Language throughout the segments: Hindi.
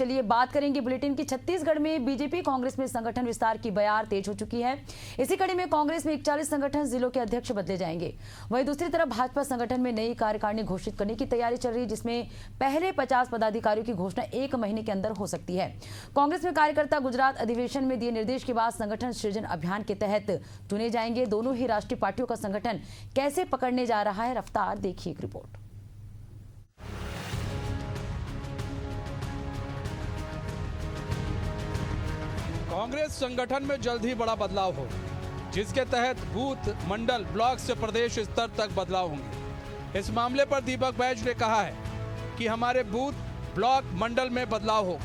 चलिए बात करेंगे बुलेटिन की। छत्तीसगढ़ में बीजेपी कांग्रेस में संगठन विस्तार की बयार तेज हो चुकी है। इसी कड़ी में कांग्रेस में 41 संगठन जिलों के अध्यक्ष बदले जाएंगे। वहीं दूसरी तरफ भाजपा संगठन में नई कार्यकारिणी घोषित करने की तैयारी चल रही है, जिसमें पहले 50 पदाधिकारियों की घोषणा 1 महीने के अंदर हो सकती है। कांग्रेस में कार्यकर्ता गुजरात अधिवेशन में दिए निर्देश के बाद संगठन सृजन अभियान के तहत चुने जाएंगे। दोनों ही राष्ट्रीय पार्टियों का संगठन कैसे पकड़ने जा रहा है, रफ्तार देखिए एक रिपोर्ट। कांग्रेस संगठन में जल्द ही बड़ा बदलाव हो, जिसके तहत बूथ, मंडल, ब्लॉक से प्रदेश स्तर तक बदलाव होंगे। इस मामले पर दीपक बैज ने कहा है कि हमारे बूथ, ब्लॉक, मंडल में बदलाव हो,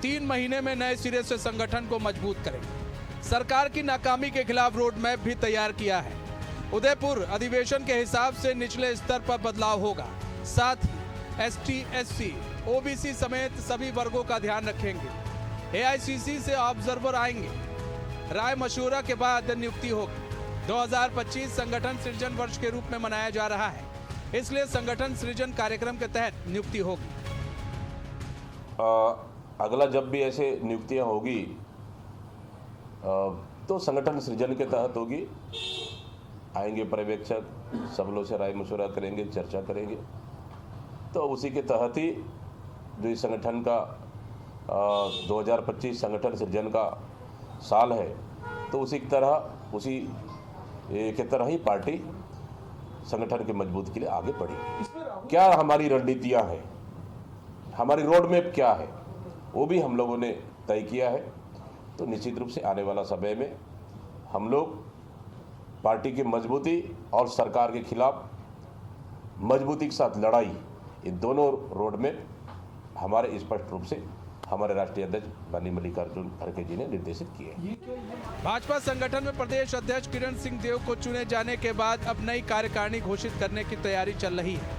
3 महीने में नए सिरे से संगठन को मजबूत करेंगे। सरकार की नाकामी के खिलाफ रोड मैप भी तैयार किया है। उदयपुर अधिवेशन के हिसाब से निचले स्तर पर बदलाव होगा। साथ ही एसटी, एससी, ओबीसी समेत सभी वर्गों का ध्यान रखेंगे। एआईसीसी से ऑब्जर्वर आएंगे। राय मशवरा के बाद नियुक्ति होगी। 2025 संगठन सृजन वर्ष के रूप में मनाया जा रहा है, इसलिए संगठन सृजन कार्यक्रम के तहत नियुक्ति होगी। अगला जब भी ऐसे नियुक्तियां होगी तो संगठन सृजन के तहत होगी। आएंगे पर्यवेक्षक, सब लोग से राय मशवरा करेंगे, चर्चा करेंगे, तो उसी के तहत ही जो इस संगठन का 2025 संगठन सृजन का साल है, तो उसी की तरह ही पार्टी संगठन के मजबूती के लिए आगे बढ़ेगी। क्या हमारी रणनीतियां हैं, हमारी रोड मैप क्या है, वो भी हम लोगों ने तय किया है। तो निश्चित रूप से आने वाला समय में हम लोग पार्टी की मजबूती और सरकार के खिलाफ मजबूती के साथ लड़ाई, ये दोनों रोड मैप हमारे स्पष्ट रूप से हमारे राष्ट्रीय अध्यक्ष माननीय मल्लिकार्जुन खड़गे जी ने निर्देशित किए। भाजपा संगठन में प्रदेश अध्यक्ष किरण सिंह देव को चुने जाने के बाद अब नई कार्यकारिणी घोषित करने की तैयारी चल रही है।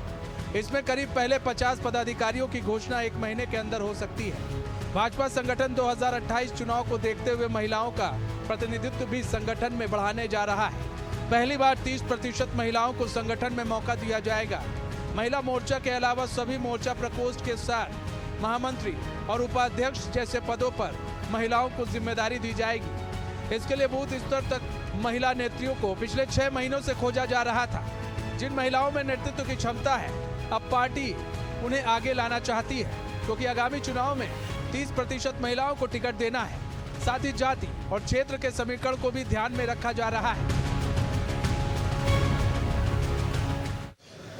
इसमें करीब पहले 50 पदाधिकारियों की घोषणा 1 महीने के अंदर हो सकती है। भाजपा संगठन 2028 चुनाव को देखते हुए महिलाओं का प्रतिनिधित्व भी संगठन में बढ़ाने जा रहा है। पहली बार 30% महिलाओं को संगठन में मौका दिया जाएगा। महिला मोर्चा के अलावा सभी मोर्चा प्रकोष्ठ के साथ महामंत्री और उपाध्यक्ष जैसे पदों पर महिलाओं को जिम्मेदारी दी जाएगी। इसके लिए बूथ स्तर तक महिला नेत्रियों को पिछले 6 महीनों से खोजा जा रहा था। जिन महिलाओं में नेतृत्व की क्षमता है, अब पार्टी उन्हें आगे लाना चाहती है, क्योंकि आगामी चुनाव में 30% महिलाओं को टिकट देना है। साथ ही जाति और क्षेत्र के समीकरण को भी ध्यान में रखा जा रहा है।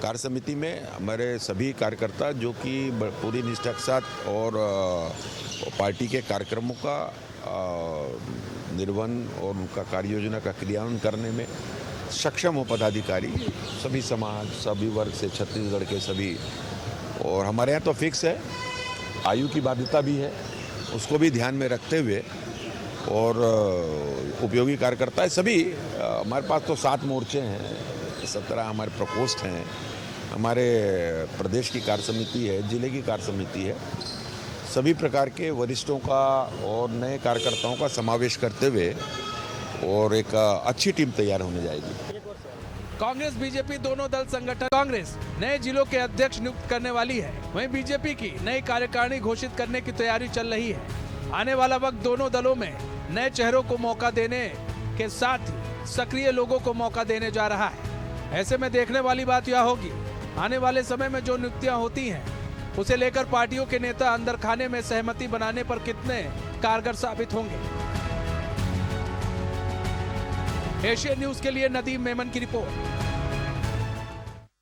कार्य समिति में हमारे सभी कार्यकर्ता जो कि पूरी निष्ठा के साथ और पार्टी के कार्यक्रमों का निर्वहन और उनका कार्य योजना का क्रियान्वयन करने में सक्षम हो पदाधिकारी, सभी समाज, सभी वर्ग से छत्तीसगढ़ के सभी। और हमारे यहाँ तो फिक्स है, आयु की बाध्यता भी है, उसको भी ध्यान में रखते हुए और उपयोगी कार्यकर्ता है सभी। हमारे पास तो 7 मोर्चे हैं, 17 हमारे प्रकोष्ठ हैं, हमारे प्रदेश की कार्य समिति है, जिले की कार्य समिति है। सभी प्रकार के वरिष्ठों का और नए कार्यकर्ताओं का समावेश करते हुए और एक अच्छी टीम तैयार होने जाएगी। कांग्रेस बीजेपी दोनों दल संगठन कांग्रेस नए जिलों के अध्यक्ष नियुक्त करने वाली है। वहीं बीजेपी की नई कार्यकारिणी घोषित करने की तैयारी चल रही है। आने वाला वक्त दोनों दलों में नए चेहरों को मौका देने के साथ ही सक्रिय लोगों को मौका देने जा रहा है। ऐसे में देखने वाली बात यह होगी, आने वाले समय में जो नियुक्तियां होती हैं, उसे लेकर पार्टियों के नेता अंदर खाने में सहमति बनाने पर कितने कारगर साबित होंगे। एशियन न्यूज के लिए नदीम मेमन की रिपोर्ट।